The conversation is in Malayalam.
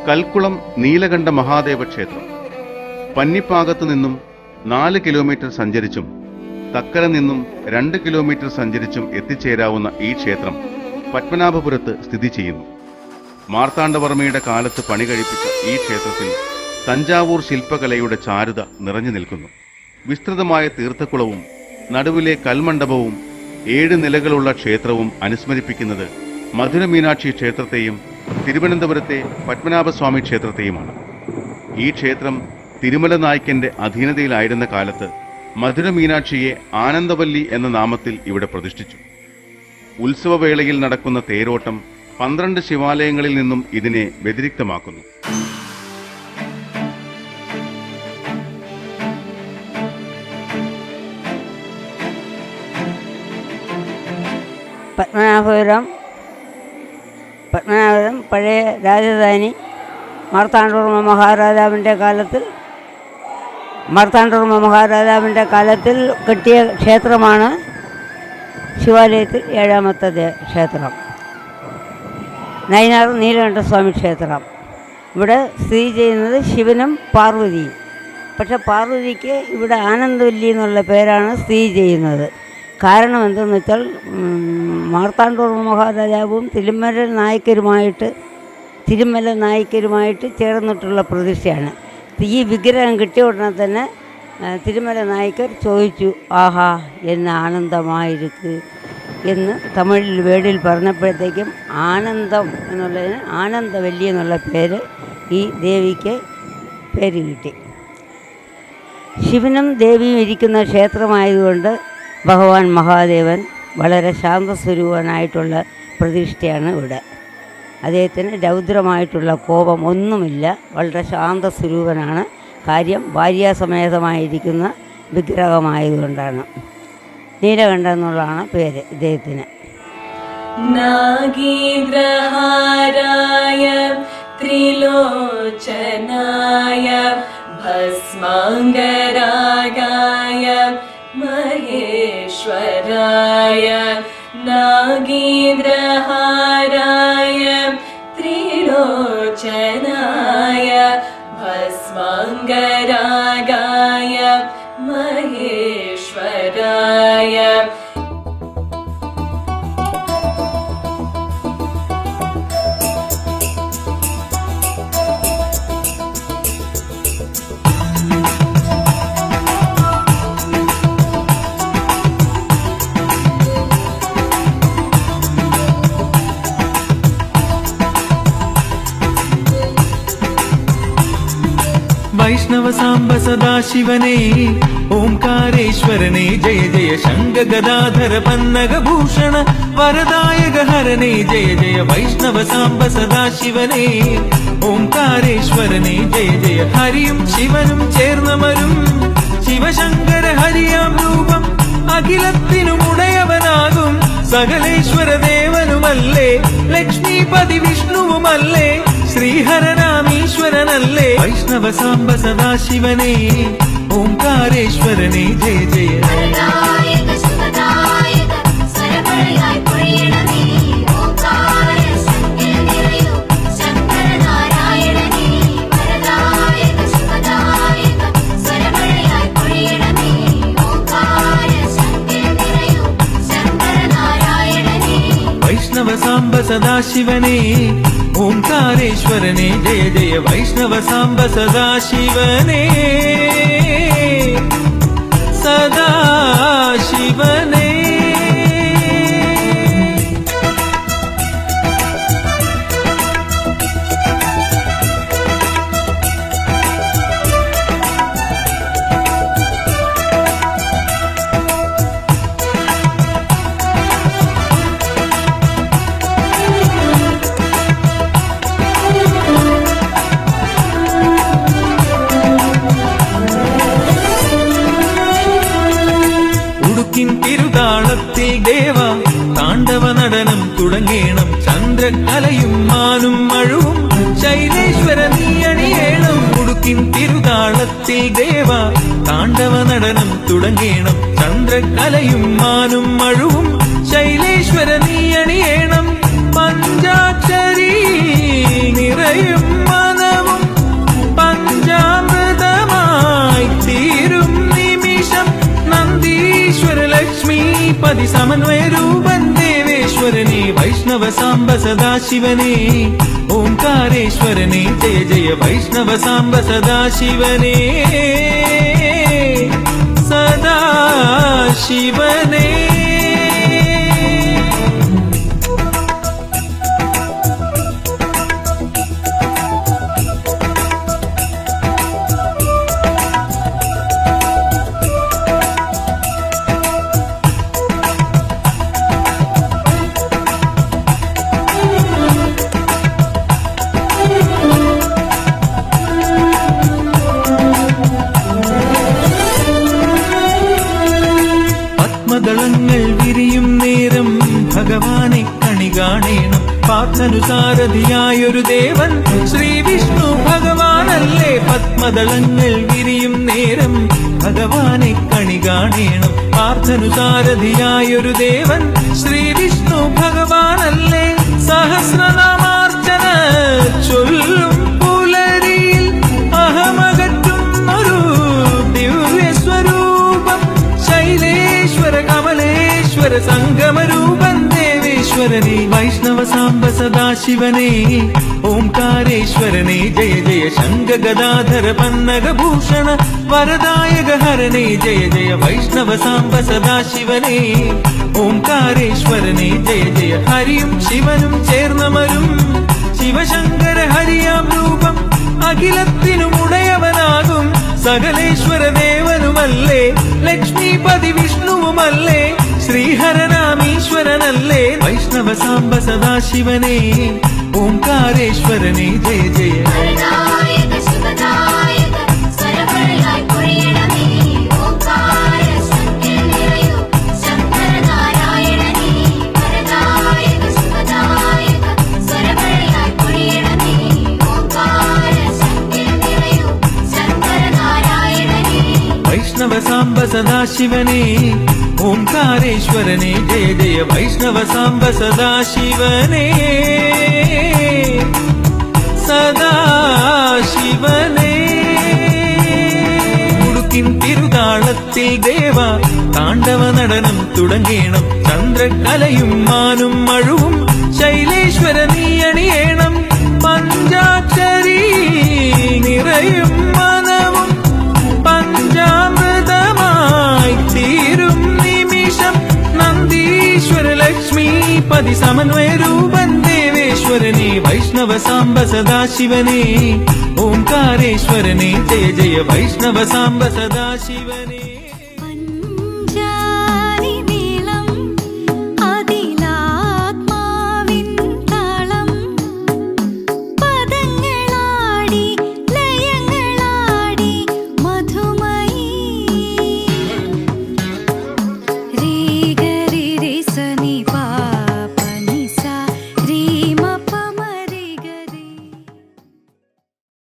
കൽക്കുളം നീലകണ്ഠ മഹാദേവ ക്ഷേത്രം. പന്നിപ്പാകത്തു നിന്നും 4 കിലോമീറ്റർ സഞ്ചരിച്ചും തക്കര നിന്നും 2 കിലോമീറ്റർ സഞ്ചരിച്ചും എത്തിച്ചേരാവുന്ന ഈ ക്ഷേത്രം പത്മനാഭപുരത്ത് സ്ഥിതി ചെയ്യുന്നു. മാർത്താണ്ഡവർമ്മയുടെ കാലത്ത് പണി കഴിപ്പിച്ച ഈ ക്ഷേത്രത്തിൽ തഞ്ചാവൂർ ശില്പകലയുടെ ചാരുത നിറഞ്ഞു നിൽക്കുന്നു. വിസ്തൃതമായ തീർത്ഥക്കുളവും നടുവിലെ കൽമണ്ഡപവും 7 നിലകളുള്ള ക്ഷേത്രവും അനുസ്മരിപ്പിക്കുന്നത് മധുര മീനാക്ഷി ക്ഷേത്രത്തെയും തിരുവനന്തപുരത്തെ പത്മനാഭസ്വാമി ക്ഷേത്രത്തെയുമാണ്. ഈ ക്ഷേത്രം തിരുമല നായ്ക്കന്റെ അധീനതയിലായിരുന്ന കാലത്ത് മധുര മീനാക്ഷിയെ ആനന്ദവല്ലി എന്ന നാമത്തിൽ ഇവിടെ പ്രതിഷ്ഠിച്ചു. ഉത്സവവേളയിൽ നടക്കുന്ന തേരോട്ടം 12 ശിവാലയങ്ങളിൽ നിന്നും ഇതിനെ വ്യതിരിക്തമാക്കുന്നു. പത്മനാഭപുരം പഴയ രാജധാനി മാർത്താണ്ഡവർമ്മ മഹാരാജാവിൻ്റെ കാലത്തിൽ കെട്ടിയ ക്ഷേത്രമാണ് ശിവാലയത്തിൽ 7ാമത്തെ ക്ഷേത്രം. നയിനാർ നീലകണ്ഠസ്വാമി ക്ഷേത്രം. ഇവിടെ സ്ഥിതി ചെയ്യുന്നത് ശിവനും പാർവതിയും. പക്ഷെ പാർവതിക്ക് ഇവിടെ ആനന്ദവല്ലി എന്നുള്ള പേരാണ് സ്ഥിതി ചെയ്യുന്നത്. കാരണം എന്തെന്ന് വെച്ചാൽ മാർത്താണ്ഡവർമ്മ മഹാരാജാവും തിരുമല നായ്ക്കരുമായിട്ട് ചേർന്നിട്ടുള്ള പ്രതിഷ്ഠയാണ്. ഈ വിഗ്രഹം കിട്ടിയ ഉടനെ തന്നെ തിരുമല നായ്ക്കർ ചോദിച്ചു, ആഹാ എന്ന് ആനന്ദമായിരിക്ക് എന്ന് തമിഴിൽ വേടിൽ പറഞ്ഞപ്പോഴത്തേക്കും ആനന്ദം എന്നുള്ളതിന് ആനന്ദവല്ലി എന്നുള്ള പേര് ഈ ദേവിക്ക് പേര് കിട്ടി. ശിവനും ദേവിയും ഇരിക്കുന്ന ക്ഷേത്രമായതുകൊണ്ട് ഭഗവാൻ മഹാദേവൻ വളരെ ശാന്തസ്വരൂപനായിട്ടുള്ള പ്രതിഷ്ഠയാണ് ഇവിടെ. അദ്ദേഹത്തിന് രൗദ്രമായിട്ടുള്ള കോപം ഒന്നുമില്ല, വളരെ ശാന്തസ്വരൂപനാണ്. കാര്യം ഭാര്യാസമേതമായിരിക്കുന്ന വിഗ്രഹമായതുകൊണ്ടാണ്. നീലകണ്ഠ എന്നുള്ളതാണ് പേര് ഇദ്ദേഹത്തിന്. നാഗീന്ദ്രഹാരായ ത്രിലോചനായ ഭസ്മാംഗരാഗായ മഹേശ്വരായ നാഗീന്ദ്രഹാരായ ത്രിലോചനായ ഭസ്മാംഗരാഗായ മഹേശ്വരായ वैष्णव सांब सदाशिवने ओंकारेश्वरने जय जय शंख गदाधर पन्नग भूषण वरदायक हरने जय जय वैष्णव सांब सदाशिवने ओंकारेश्वरने जय जय हरिയും ശിവനും ചേർന്നമരും ശിവശങ്കര ഹരിയാം രൂപം അഖിലത്തിനും ഉടയവനാകും സകലേശ്വര ദേവനുമല്ലേ ലക്ഷ്മീപതി വിഷ്ണുവുമല്ലേ ശ്രീഹരനാമീശ്വരനല്ലേ വൈഷ്ണവ സാംബ സദാശിവനെ ഓംകാരേശ്വരനെ ജയ ജയ वैष्णव सांब सदाशिवने ओंकारेश्वरने जय जय वैष्णव सांब सदाशिवने सदाशिवने തിരുതാളത്തിൽ ദേവ താണ്ഡവ നടനം തുടങ്ങേണം ചന്ദ്രകലയും മാനും മഴവും ശൈലേശ്വര നീ അണിയേണം ഉടുക്കിൻ തിരുതാളത്തിൽ ദേവ താണ്ഡവ നടനം തുടങ്ങേണം ചന്ദ്രകലയും മാനും മഴവും ശൈലേശ്വര നീ അണിയേണം പഞ്ചാക്ഷരി നിറയും മന പതി സമന്വയ രൂപൻ ദേവേശ്വരനെ വൈഷ്ണവ സാംബ സദാശിവനെ ഓംകാരേശ്വരനെ ജയ ജയ വൈഷ്ണവ സാംബ സദാശിവനെ സദാശിവനെ. പത്മദളങ്ങൾ വിരിയും നേരം ഭഗവാനെ കണി കാണേണം. പാർത്ഥനുസാരഥിയായൊരു ദേവൻ ശ്രീ വിഷ്ണു ഭഗവാനല്ലേ. പത്മദളങ്ങൾ വിരിയും നേരം ഭഗവാനെ കണി കാണേണം. പാർത്ഥനുസാരഥിയായൊരു ദേവൻ ശ്രീ വിഷ്ണു ഭഗവാനല്ലേ. സഹസ്രനാമാർച്ചന ചൊല്ലും പുലരിയിൽ അഹമകറ്റുന്നൊരു ദിവ്യസ്വരൂപം ശൈലേശ്വര കമലേശ്വര സംഗമരൂപൻ ദേവേശ്വരനെ വൈഷ്ണവ സാംബ സദാശിവനെ ഓംകാരേശ്വരനെ ജയ ജയ ശംഖ ഗദാധര പന്നഗഭൂഷണ വരദായക ഹരനെ ജയ ജയ വൈഷ്ണവ സാംബ സദാശിവനെ ഓംകാരേശ്വരനെ ജയ ജയ. ഹരിയും ശിവനും ചേർന്നമരും ശിവശങ്കര ഹരിയാം രൂപം അഖിലത്തിനും ഉടയവനാകും സകലേശ്വര ദേവനുമല്ലേ. ലക്ഷ്മീപതി വിഷ്ണുവുമല്ലേ. ശ്രീഹരനാമീശ്വരനല്ലേ. വൈഷ്ണവ സാംബ സദാശിവനെ ഓംകാരേശ്വരനെ ജയ ജയ. വൈഷ്ണവ സാംബ സദാശിവനെ ഓംകാരേശ്വരനെ ജയ ജയ വൈഷ്ണവ സാംബ സദാശിവനെ സദാശിവനെ. ഉടുക്കിൻ തിരുതാളത്തിൽ ദേവ താണ്ഡവ നടനം തുടങ്ങേണം. ചന്ദ്രകലയും മാനും മഴുവും ശൈലേശ്വര നീ അണിയേണം. പഞ്ചാക്ഷരി നിറയും മനവും പഞ്ചാമൃതമായി തീരും നിമിഷം. നന്ദീശ്വര ലക്ഷ്മീപതി സമന്വയ രൂപൻ ദേവേശ്വരനെ വൈഷ്ണവ സാംബ സദാശിവനെ ഓംകാരേശ്വരനെ ജയ ജയ വൈഷ്ണവ സാംബ സദാശിവനെ.